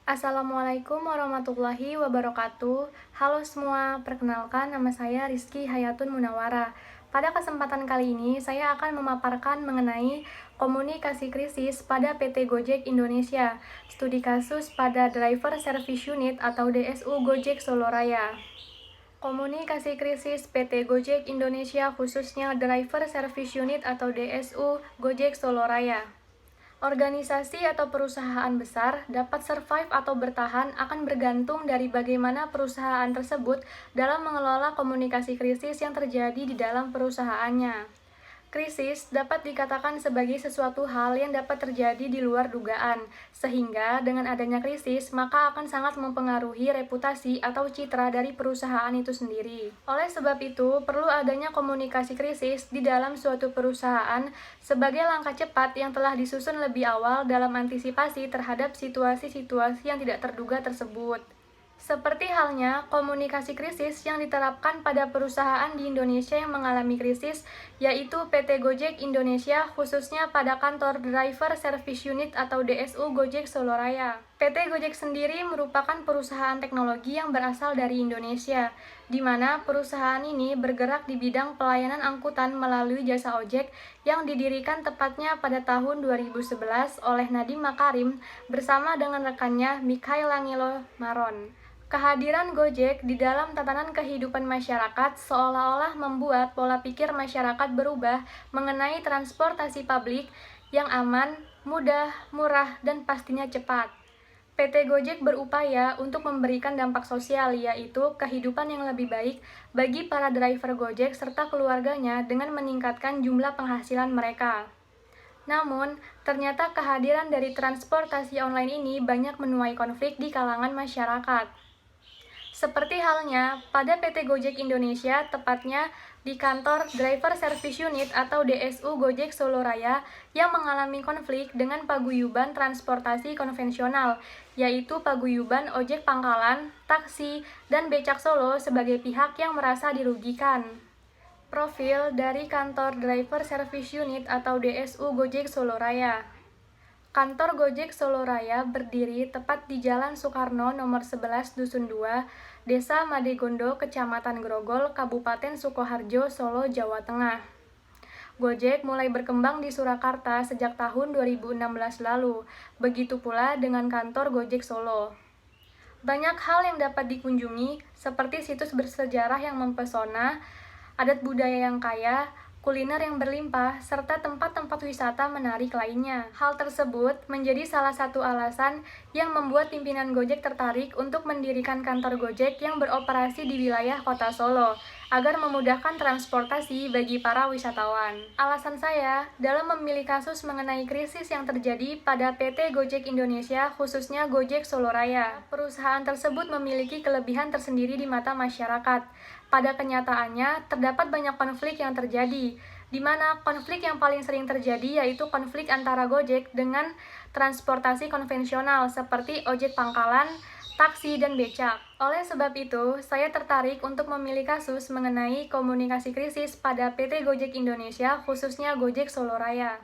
Assalamualaikum warahmatullahi wabarakatuh. Halo semua, perkenalkan nama saya Rizky Hayatun Munawara. Pada kesempatan kali ini, saya akan memaparkan mengenai komunikasi krisis pada PT Gojek Indonesia, studi kasus pada Driver Service Unit atau DSU Gojek Solo Raya. Komunikasi krisis PT Gojek Indonesia khususnya Driver Service Unit atau DSU Gojek Solo Raya. Organisasi atau perusahaan besar dapat survive atau bertahan akan bergantung dari bagaimana perusahaan tersebut dalam mengelola komunikasi krisis yang terjadi di dalam perusahaannya. Krisis dapat dikatakan sebagai sesuatu hal yang dapat terjadi di luar dugaan, sehingga dengan adanya krisis maka akan sangat mempengaruhi reputasi atau citra dari perusahaan itu sendiri. Oleh sebab itu, perlu adanya komunikasi krisis di dalam suatu perusahaan sebagai langkah cepat yang telah disusun lebih awal dalam antisipasi terhadap situasi-situasi yang tidak terduga tersebut. Seperti halnya komunikasi krisis yang diterapkan pada perusahaan di Indonesia yang mengalami krisis, yaitu PT Gojek Indonesia khususnya pada kantor Driver Service Unit atau DSU Gojek Solo Raya. PT Gojek sendiri merupakan perusahaan teknologi yang berasal dari Indonesia, di mana perusahaan ini bergerak di bidang pelayanan angkutan melalui jasa ojek yang didirikan tepatnya pada tahun 2011 oleh Nadiem Makarim bersama dengan rekannya Mikhail Angelo Maron. Kehadiran Gojek di dalam tatanan kehidupan masyarakat seolah-olah membuat pola pikir masyarakat berubah mengenai transportasi publik yang aman, mudah, murah, dan pastinya cepat. PT Gojek berupaya untuk memberikan dampak sosial, yaitu kehidupan yang lebih baik bagi para driver Gojek serta keluarganya dengan meningkatkan jumlah penghasilan mereka. Namun, ternyata kehadiran dari transportasi online ini banyak menuai konflik di kalangan masyarakat. Seperti halnya pada PT Gojek Indonesia, tepatnya di kantor Driver Service Unit atau DSU Gojek Solo Raya yang mengalami konflik dengan paguyuban transportasi konvensional, yaitu paguyuban ojek pangkalan, taksi, dan becak Solo sebagai pihak yang merasa dirugikan. Profil dari kantor Driver Service Unit atau DSU Gojek Solo Raya. Kantor Gojek Solo Raya berdiri tepat di Jalan Soekarno nomor 11 Dusun 2, Desa Madegondo, Kecamatan Grogol, Kabupaten Sukoharjo, Solo, Jawa Tengah. Gojek mulai berkembang di Surakarta sejak tahun 2016 lalu, begitu pula dengan kantor Gojek Solo. Banyak hal yang dapat dikunjungi, seperti situs bersejarah yang mempesona, adat budaya yang kaya, kuliner yang berlimpah, serta tempat-tempat wisata menarik lainnya. Hal tersebut menjadi salah satu alasan yang membuat pimpinan Gojek tertarik untuk mendirikan kantor Gojek yang beroperasi di wilayah kota Solo, agar memudahkan transportasi bagi para wisatawan. Alasan saya dalam memilih kasus mengenai krisis yang terjadi pada PT Gojek Indonesia, khususnya Gojek Solo Raya. Perusahaan tersebut memiliki kelebihan tersendiri di mata masyarakat. Pada kenyataannya, terdapat banyak konflik yang terjadi, di mana konflik yang paling sering terjadi yaitu konflik antara Gojek dengan transportasi konvensional seperti ojek pangkalan, taksi, dan becak. Oleh sebab itu, saya tertarik untuk memilih kasus mengenai komunikasi krisis pada PT Gojek Indonesia, khususnya Gojek Solo Raya.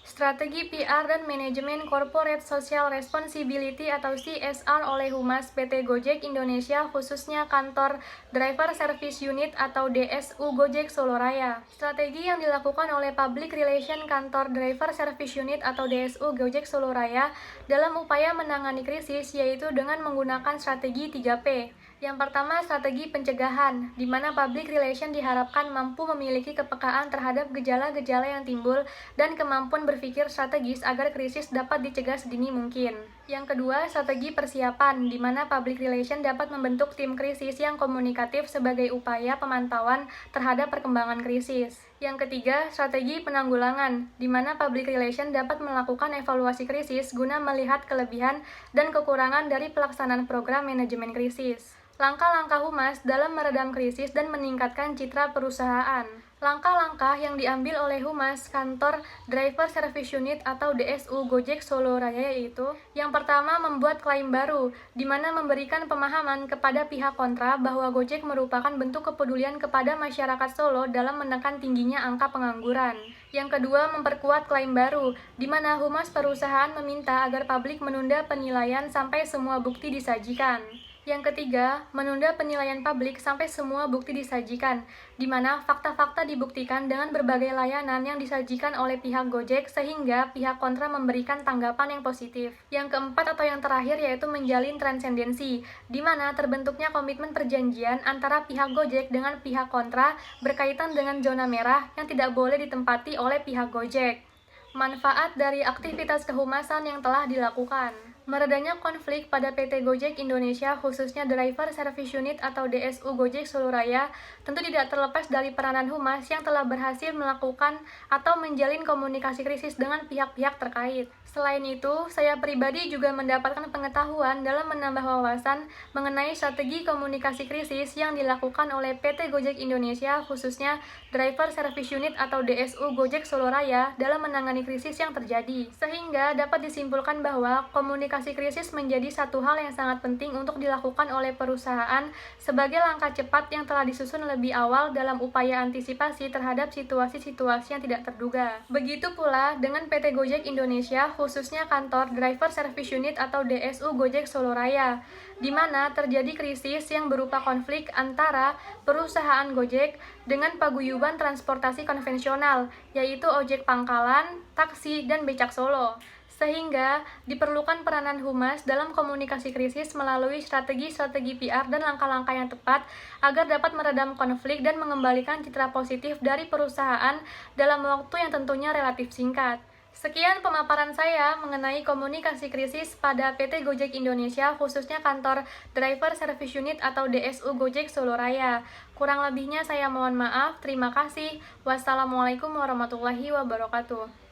Strategi PR dan Manajemen Corporate Social Responsibility atau CSR oleh Humas PT Gojek Indonesia khususnya kantor Driver Service Unit atau DSU Gojek Solo Raya. Strategi yang dilakukan oleh Public Relation Kantor Driver Service Unit atau DSU Gojek Solo Raya dalam upaya menangani krisis yaitu dengan menggunakan strategi 3P. Yang pertama, strategi pencegahan, di mana public relation diharapkan mampu memiliki kepekaan terhadap gejala-gejala yang timbul dan kemampuan berpikir strategis agar krisis dapat dicegah sedini mungkin. Yang kedua, strategi persiapan, di mana public relation dapat membentuk tim krisis yang komunikatif sebagai upaya pemantauan terhadap perkembangan krisis. Yang ketiga, strategi penanggulangan, di mana public relation dapat melakukan evaluasi krisis guna melihat kelebihan dan kekurangan dari pelaksanaan program manajemen krisis. Langkah-langkah Humas dalam meredam krisis dan meningkatkan citra perusahaan. Langkah-langkah yang diambil oleh Humas Kantor Driver Service Unit atau DSU Gojek Solo Raya yaitu yang pertama membuat klaim baru, di mana memberikan pemahaman kepada pihak kontra bahwa Gojek merupakan bentuk kepedulian kepada masyarakat Solo dalam menekan tingginya angka pengangguran. Yang kedua, memperkuat klaim baru, di mana Humas perusahaan meminta agar publik menunda penilaian sampai semua bukti disajikan. Yang ketiga, menunda penilaian publik sampai semua bukti disajikan, di mana fakta-fakta dibuktikan dengan berbagai layanan yang disajikan oleh pihak Gojek sehingga pihak kontra memberikan tanggapan yang positif. Yang keempat atau yang terakhir yaitu menjalin transendensi, di mana terbentuknya komitmen perjanjian antara pihak Gojek dengan pihak kontra berkaitan dengan zona merah yang tidak boleh ditempati oleh pihak Gojek. Manfaat dari aktivitas kehumasan yang telah dilakukan. Meredanya konflik pada PT Gojek Indonesia khususnya Driver Service Unit atau DSU Gojek Solo Raya tentu tidak terlepas dari peranan Humas yang telah berhasil melakukan atau menjalin komunikasi krisis dengan pihak-pihak terkait. Selain itu, saya pribadi juga mendapatkan pengetahuan dalam menambah wawasan mengenai strategi komunikasi krisis yang dilakukan oleh PT Gojek Indonesia khususnya Driver Service Unit atau DSU Gojek Solo Raya dalam menangani krisis yang terjadi. Sehingga dapat disimpulkan bahwa komunikasi krisis menjadi satu hal yang sangat penting untuk dilakukan oleh perusahaan sebagai langkah cepat yang telah disusun lebih awal dalam upaya antisipasi terhadap situasi-situasi yang tidak terduga. Begitu pula dengan PT Gojek Indonesia khususnya kantor Driver Service Unit atau DSU Gojek Solo Raya, di mana terjadi krisis yang berupa konflik antara perusahaan Gojek dengan paguyuban transportasi konvensional, yaitu ojek pangkalan, taksi, dan becak Solo. Sehingga diperlukan peranan Humas dalam komunikasi krisis melalui strategi-strategi PR dan langkah-langkah yang tepat agar dapat meredam konflik dan mengembalikan citra positif dari perusahaan dalam waktu yang tentunya relatif singkat. Sekian pemaparan saya mengenai komunikasi krisis pada PT Gojek Indonesia khususnya kantor Driver Service Unit atau DSU Gojek Solo Raya. Kurang lebihnya saya mohon maaf. Terima kasih. Wassalamualaikum warahmatullahi wabarakatuh.